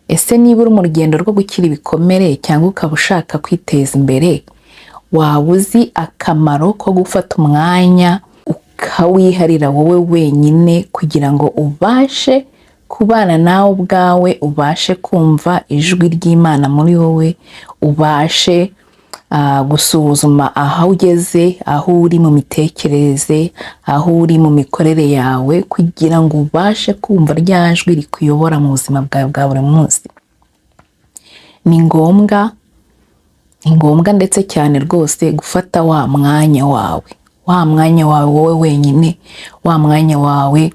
ese niba uri mu rugendo rwo gukira ibikomere cyangwa ukaba ushaka kwiteza imbere, waba uzi akamaro ko gufata umwanya ukawiharira wowe wenyine kugira ngo ubashe kubana nawe ubwawe, ubashe kumva ijwi ry'Imana muri wowe, ubashe gusuzuma aho ugeze, aho uri mu mitekerereze, aho uri mu mikorere yawe, kugira ngo ubashe kumva rya jwi rikuyobora mu buzima bwawe bwa buri munsi. Ni ngombwa ndetse cyane rwose gufata wa mwanya wawe wowe wenyine, wa mwanya wawe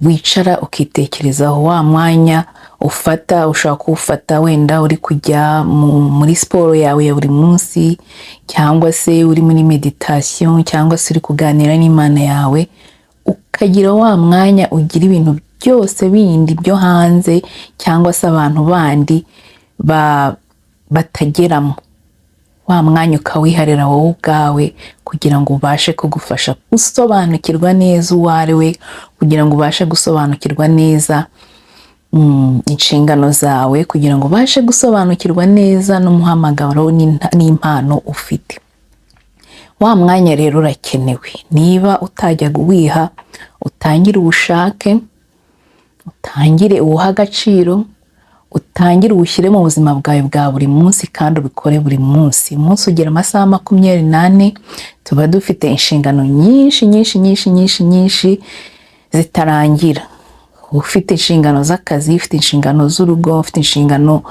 wicara ukitekerezaho, wa mwanya ushaka kuwufata wenda uri kujya muri siporo yawe ya buri munsi, cyangwa se uri muri meditation, cyangwa se uri kuganira n'Imana yawe, ukagira wa mwanya ugira ibintu byose bindi byo hanze cyangwa se abantu bandi batageramo. Wa mwanya ukawiharira wowe ubwawe kugira ngo ubashe kugufasha gusobanukirwa neza uwo ari we, kugira ngo ubashe gusobanukirwa neza inshingano zawe, kugira ngo ubashe gusobanukirwa neza n'umuhamagaro n'impano ufite. Wa mwanya rero urakenewe. Niba utajya guwiha, utangire ubushake, utangire uwuha agaciro, utangire uwushyire mu buzima bwawe bwa buri munsi kandi ubikore buri munsi. Umunsi ugira amasaha 24, tuba dufite inshingano nyinshi zitarangira. Ufite inshingano z'akazi, ufite inshingano z'urugo, ufite inshingano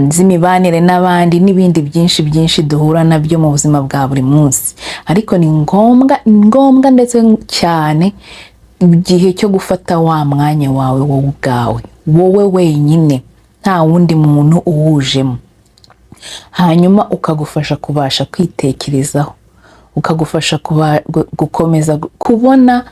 z'imibanire n'abandi n'ibindi byinshi duhura nabyo mu buzima bwa buri munsi. Ariko ni ngombwa ndetse cyane igihe cyo gufata wa mwanya wawe wowe ubwawe, wowe wenyine, nta wundi muntu uwujemo. Hanyuma ukagufasha kubasha kwitekerezaho, ukagufasha gukomeza kubona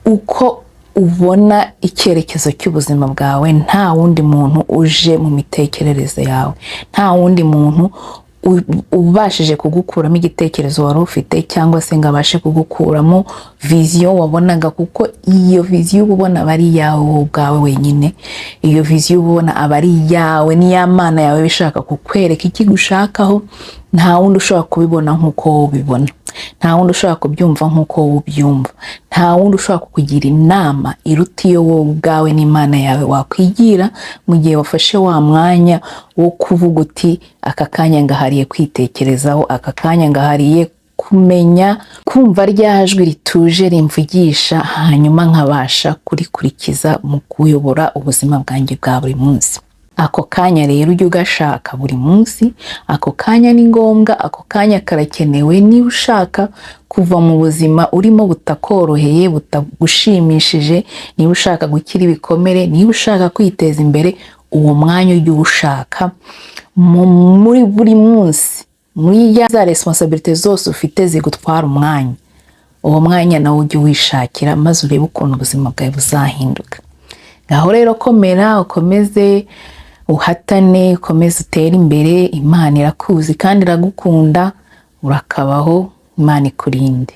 uko ubona icyerekezo cy'ubuzima bwawe. Nta wundi muntu uje mu mitekerereze yawe, nta wundi muntu ubashije kugukuramo igitekerezo wari ufite, cyangwa se ngo abashe kugukuramo vision wabonaga, kuko iyo vision ubona aba ari yawe ubwawe wenyine. Iyo vision ubona aba ari yawe, ni ya Mana yawe bishaka kukwereka ikigushakaho. Nta wundi ushobora kubibona nk'uko wowe ubibona, nta wundi ushobora kubyumva nk'uko wowe ubyumva, nta wundi ushobora kukugira inama iruta iyo wowe ubwawe n'Imana yawe wakwigira mu gihe wafashe wa mwanya wo kuvuga uti aka kanya ngahariye kwitekerezaho, aka kanya ngahariye kumenya, kumva rya jwi rituje rimvugisha, hanyuma nkabasha kurikurikiza mu kuyobora ubuzima bwanjye bwa buri munsi. Ako kanya rero ujye ugashaka buri munsi. Ako kanya ni ngombwa, ako kanya karakenewe. Niba ushaka kuva mu buzima urimo butakoroheye, butagushimishije, niba ushaka gukira ibikomere, niba ushaka kwiteza imbere, uwo mwanya ujye uwushaka muri buri munsi. Muri za responsabilité zose ufite zigutwara umwanya, uwo mwanya nawe ujye wishakira, maze urebe ukuntu ubuzima bwawe buzahinduka. Ngaho rero komera, ukomeze uhatane, ukomeze utere imbere. Imana irakuzi kandi iragukunda, urakabaho. Imana ikurinde.